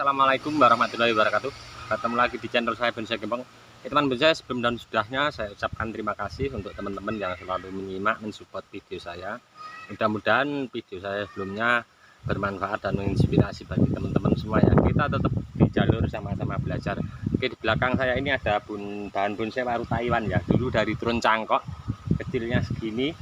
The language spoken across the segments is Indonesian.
Assalamualaikum warahmatullahi wabarakatuh. Ketemu lagi di channel saya Bonsai Gembong. Teman bonsai, sebelum dan sudahnya saya ucapkan terima kasih untuk teman-teman yang selalu menyimak, mensupport video saya. Mudah-mudahan video saya sebelumnya bermanfaat dan menginspirasi bagi teman-teman semua ya. Kita tetap di jalur sama-sama belajar. Oke, di belakang saya ini ada bahan bonsai waru Taiwan ya. Dulu dari turun cangkok kecilnya segini.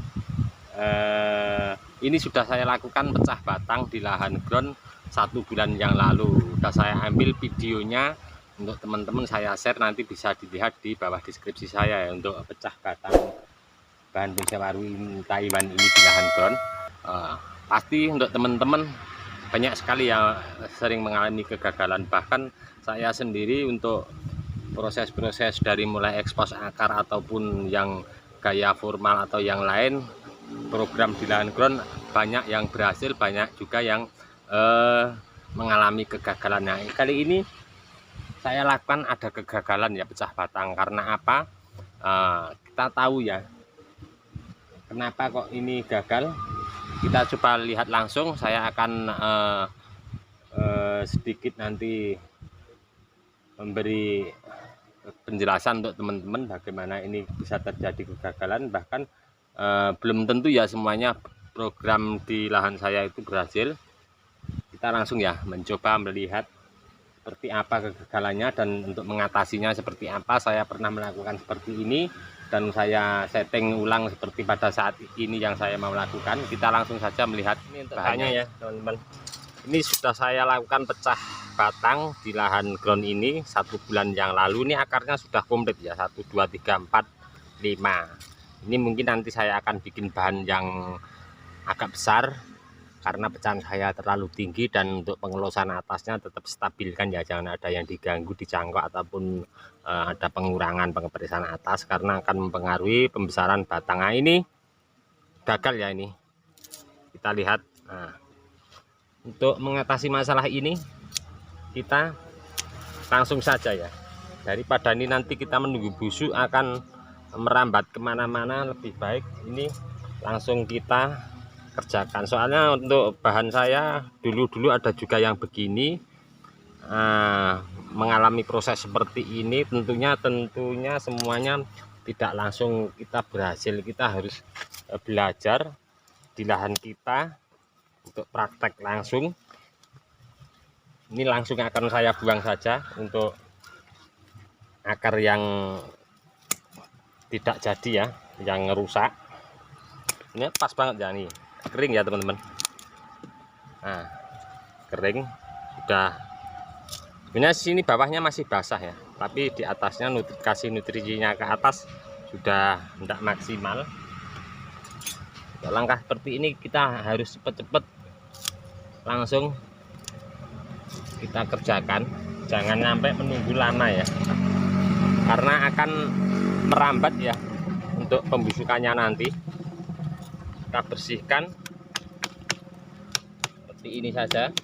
Ini sudah saya lakukan pecah batang di lahan ground 1 bulan yang lalu. Sudah saya ambil videonya untuk teman-teman, saya share, nanti bisa dilihat di bawah deskripsi saya ya, untuk pecah batang bahan bonsai waru Taiwan ini di lahan ground. Pasti untuk teman-teman banyak sekali yang sering mengalami kegagalan. Bahkan saya sendiri untuk proses-proses dari mulai ekspos akar ataupun yang gaya formal atau yang lain, program di lahan ground banyak yang berhasil, banyak juga yang mengalami kegagalan. Nah, kali ini saya lakukan ada kegagalan ya, pecah batang. Karena apa? Kita tahu ya kenapa kok ini gagal. Kita coba lihat langsung. Saya akan sedikit nanti memberi penjelasan untuk teman-teman bagaimana ini bisa terjadi kegagalan. Bahkan belum tentu ya semuanya program di lahan saya itu berhasil. Kita langsung ya mencoba melihat seperti apa kegagalannya dan untuk mengatasinya seperti apa. Saya pernah melakukan seperti ini dan saya setting ulang seperti pada saat ini yang saya mau lakukan. Kita langsung saja melihat ini untuk bahannya ya teman-teman. Ini sudah saya lakukan pecah batang di lahan ground ini 1 bulan yang lalu. Ini akarnya sudah komplit ya, 1, 2, 3, 4, 5. Ini mungkin nanti saya akan bikin bahan yang agak besar karena pecahan saya terlalu tinggi, dan untuk pengelosan atasnya tetap stabilkan ya, jangan ada yang diganggu di cangkok ataupun ada pengurangan pengepresan atas karena akan mempengaruhi pembesaran batang. Nah, ini gagal ya, ini kita lihat. Nah, untuk mengatasi masalah ini kita langsung saja ya, daripada ini nanti kita menunggu busuk akan merambat kemana-mana, lebih baik ini langsung kita kerjakan. Soalnya untuk bahan saya dulu ada juga yang begini, mengalami proses seperti ini. Tentunya semuanya tidak langsung kita berhasil. Kita harus belajar di lahan kita untuk praktek langsung. Ini langsung akan saya buang saja untuk akar yang tidak jadi ya, yang rusak. Ini pas banget ya, nih kering ya teman-teman. Nah, kering sudah. Sebenarnya sini bawahnya masih basah ya, tapi di atasnya kasih nutrisinya ke atas sudah tidak maksimal. Langkah seperti ini kita harus cepet-cepet langsung kita kerjakan, jangan sampai menunggu lama ya, karena akan merambat ya. Untuk pembusukannya nanti kita bersihkan seperti ini saja.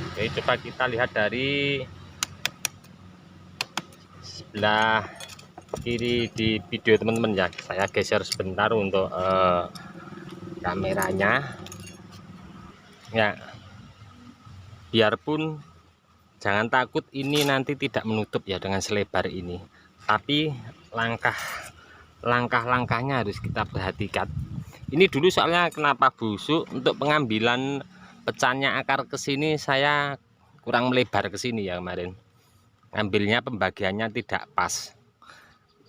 Oke, coba kita lihat dari sebelah kiri di video teman-teman ya. Saya geser sebentar untuk kameranya ya, biarpun jangan takut ini nanti tidak menutup ya dengan selebar ini, tapi langkah-langkahnya harus kita perhatikan. Ini dulu soalnya kenapa busuk, untuk pengambilan pecahnya akar ke sini saya kurang melebar ke sini ya kemarin. Ambilnya pembagiannya tidak pas.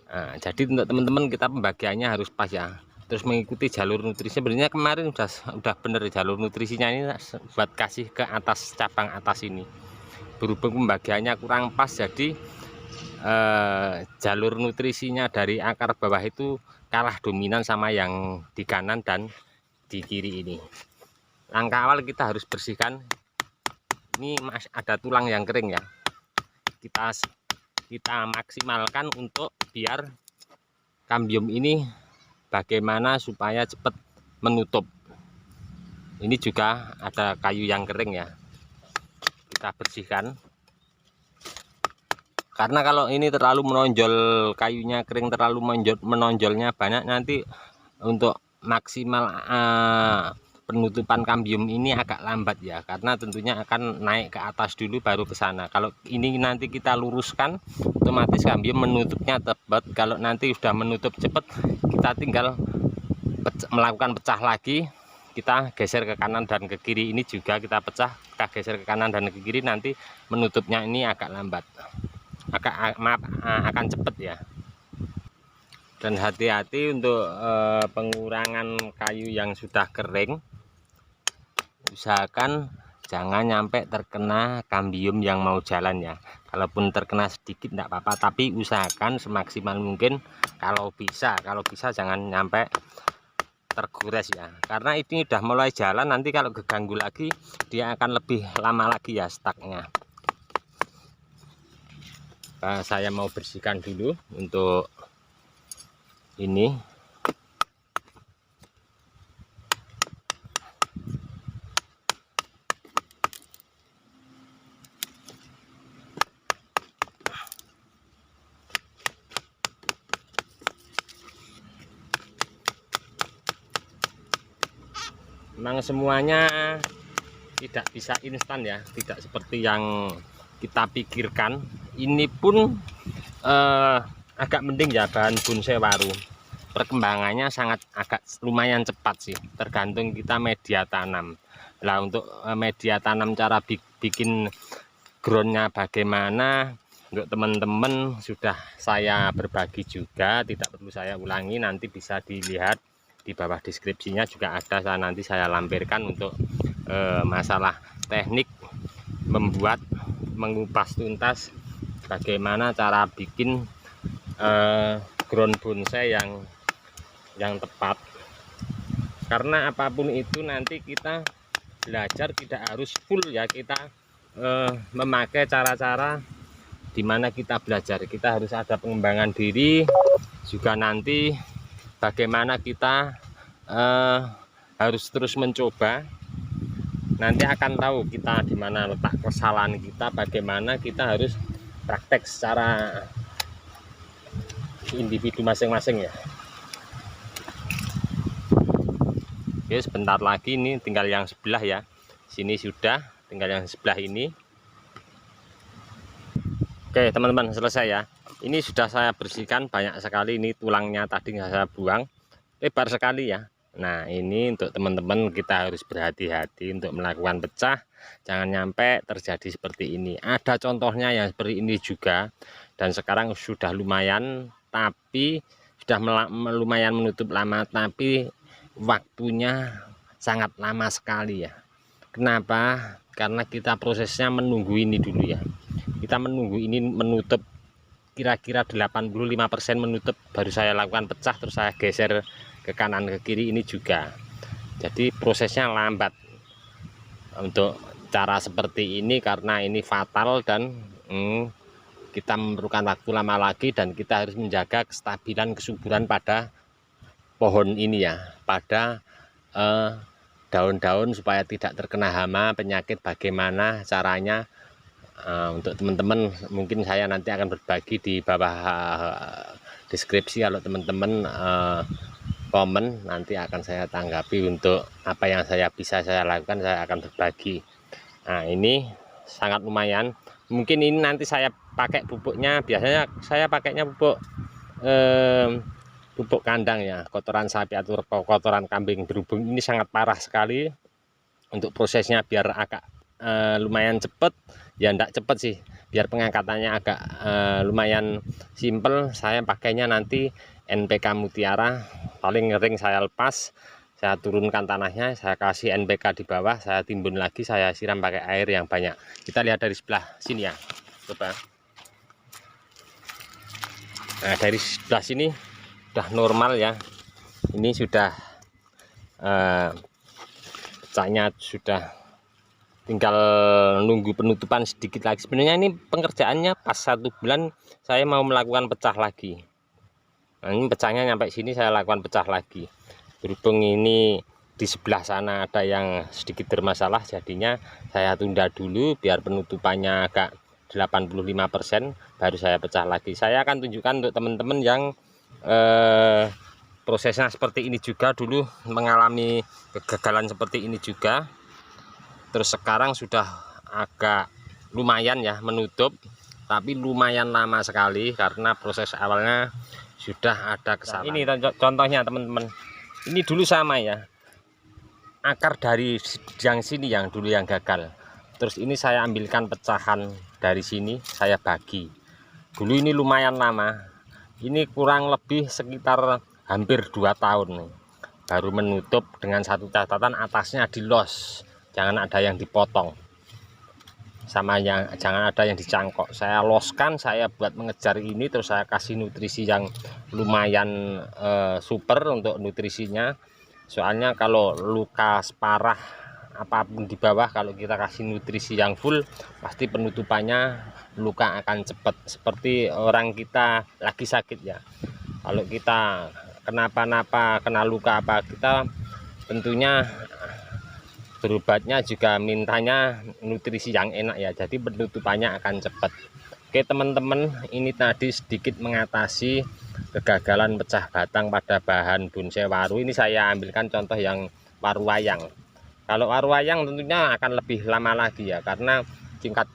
Nah, jadi untuk teman-teman kita pembagiannya harus pas ya. Terus mengikuti jalur nutrisi. Sebenarnya kemarin udah bener jalur nutrisinya ini buat kasih ke atas cabang atas ini. Berhubung pembagiannya kurang pas, jadi jalur nutrisinya dari akar bawah itu kalah dominan sama yang di kanan dan di kiri ini. Langkah awal kita harus bersihkan. Ini masih ada tulang yang kering ya, kita maksimalkan untuk biar kambium ini bagaimana supaya cepat menutup. Ini juga ada kayu yang kering ya, kita bersihkan. Karena kalau ini terlalu menonjol, kayunya kering terlalu menonjolnya banyak, nanti untuk maksimal penutupan kambium ini agak lambat ya, karena tentunya akan naik ke atas dulu baru ke sana. Kalau ini nanti kita luruskan, otomatis kambium menutupnya tepat. Kalau nanti sudah menutup cepat, kita tinggal melakukan pecah lagi, kita geser ke kanan dan ke kiri. Ini juga kita pecah, kita geser ke kanan dan ke kiri, nanti menutupnya ini agak lambat, akan cepat ya. Dan hati-hati untuk pengurangan kayu yang sudah kering, usahakan jangan nyampe terkena kambium yang mau jalan ya. Kalaupun terkena sedikit tidak apa-apa, tapi usahakan semaksimal mungkin kalau bisa jangan nyampe tergores ya, karena ini udah mulai jalan, nanti kalau keganggu lagi dia akan lebih lama lagi ya stucknya. Saya mau bersihkan dulu untuk ini. Memang semuanya tidak bisa instan ya, tidak seperti yang kita pikirkan. Ini pun agak mending ya bahan bonsai waru, perkembangannya agak lumayan cepat sih, tergantung kita media tanam. Nah, untuk media tanam, cara bikin groundnya bagaimana, untuk teman-teman sudah saya berbagi juga, tidak perlu saya ulangi, nanti bisa dilihat di bawah deskripsinya juga ada, nanti saya lampirkan untuk masalah teknik mengupas tuntas bagaimana cara bikin ground bonsai yang tepat. Karena apapun itu nanti kita belajar tidak harus full ya, kita memakai cara-cara dimana kita belajar, kita harus ada pengembangan diri juga. Nanti bagaimana kita harus terus mencoba, nanti akan tahu kita dimana letak kesalahan kita, bagaimana kita harus praktek secara individu masing-masing ya. Oke, sebentar lagi ini tinggal yang sebelah ya, sini sudah, tinggal yang sebelah ini. Oke teman-teman, selesai ya. Ini sudah saya bersihkan banyak sekali, ini tulangnya tadi saya buang, lebar sekali ya. Nah, ini untuk teman-teman kita harus berhati-hati untuk melakukan pecah, jangan nyampe terjadi seperti ini. Ada contohnya yang seperti ini juga, dan sekarang sudah lumayan, tapi sudah lumayan menutup lama, tapi waktunya sangat lama sekali ya. Kenapa? Karena kita prosesnya menunggu ini dulu ya, kita menunggu ini menutup kira-kira 85% menutup, baru saya lakukan pecah, terus saya geser ke kanan ke kiri. Ini juga jadi prosesnya lambat untuk cara seperti ini, karena ini fatal dan kita memerlukan waktu lama lagi, dan kita harus menjaga kestabilan kesuburan pada pohon ini ya, pada daun-daun supaya tidak terkena hama penyakit. Bagaimana caranya? Untuk teman-teman mungkin saya nanti akan berbagi di bawah deskripsi. Kalau teman-teman komen, nanti akan saya tanggapi untuk apa yang bisa saya lakukan, saya akan berbagi. Nah, ini sangat lumayan. Mungkin ini nanti saya pakai pupuknya, biasanya saya pakainya pupuk kandang ya, kotoran sapi atau kotoran kambing. Berhubung ini sangat parah sekali, untuk prosesnya biar agak lumayan cepet ya, enggak cepet sih, biar pengangkatannya agak lumayan simple, saya pakainya nanti NPK Mutiara. Paling ngering saya lepas, saya turunkan tanahnya, saya kasih NPK di bawah, saya timbun lagi, saya siram pakai air yang banyak. Kita lihat dari sebelah sini ya, coba. Nah, dari sebelah sini sudah normal ya, ini sudah pecahnya, sudah tinggal nunggu penutupan sedikit lagi. Sebenarnya ini pengerjaannya pas 1 bulan saya mau melakukan pecah lagi. Nah, ini pecahnya sampai sini saya lakukan pecah lagi. Berhubung ini di sebelah sana ada yang sedikit bermasalah, jadinya saya tunda dulu biar penutupannya agak 85%, baru saya pecah lagi. Saya akan tunjukkan untuk teman-teman yang prosesnya seperti ini juga, dulu mengalami kegagalan seperti ini juga. Terus sekarang sudah agak lumayan ya menutup, tapi lumayan lama sekali karena proses awalnya sudah ada kesalahan. Ini contohnya teman-teman, ini dulu sama ya, akar dari yang sini yang dulu yang gagal. Terus ini saya ambilkan pecahan dari sini, saya bagi. Dulu ini lumayan lama, ini kurang lebih sekitar hampir 2 tahun nih, baru menutup dengan satu catatan, atasnya dilos, jangan ada yang dipotong sama yang jangan ada yang dicangkok. Saya loskan, saya buat mengejar ini, terus saya kasih nutrisi yang lumayan super untuk nutrisinya. Soalnya kalau luka parah apapun di bawah, kalau kita kasih nutrisi yang full, pasti penutupannya luka akan cepat. Seperti orang kita lagi sakit ya, kalau kita kenapa-napa, kena luka apa, kita tentunya berobatnya juga mintanya nutrisi yang enak ya, jadi penutupannya akan cepat. Oke teman-teman, ini tadi sedikit mengatasi kegagalan pecah batang pada bahan bonsai waru. Ini saya ambilkan contoh yang waru wayang. Kalau waru wayang tentunya akan lebih lama lagi ya, karena tingkat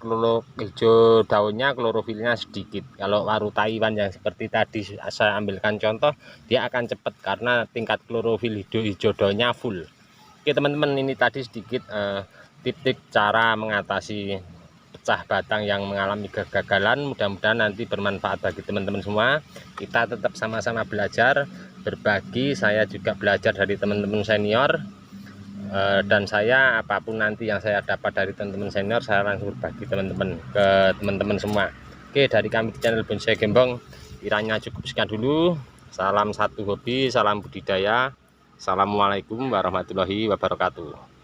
hijau daunnya, klorofilnya sedikit. Kalau waru Taiwan yang seperti tadi saya ambilkan contoh, dia akan cepat karena tingkat klorofil hijau daunnya full. Oke teman-teman, ini tadi sedikit tip-tip cara mengatasi pecah batang yang mengalami kegagalan. Mudah-mudahan nanti bermanfaat bagi teman-teman semua. Kita tetap sama-sama belajar, berbagi. Saya juga belajar dari teman-teman senior, dan saya apapun nanti yang saya dapat dari teman-teman senior, saya langsung berbagi teman-teman ke teman-teman semua. Oke, dari kami di channel Bonsai Gembong kiranya cukup sekian dulu. Salam satu hobi, salam budidaya. Assalamualaikum warahmatullahi wabarakatuh.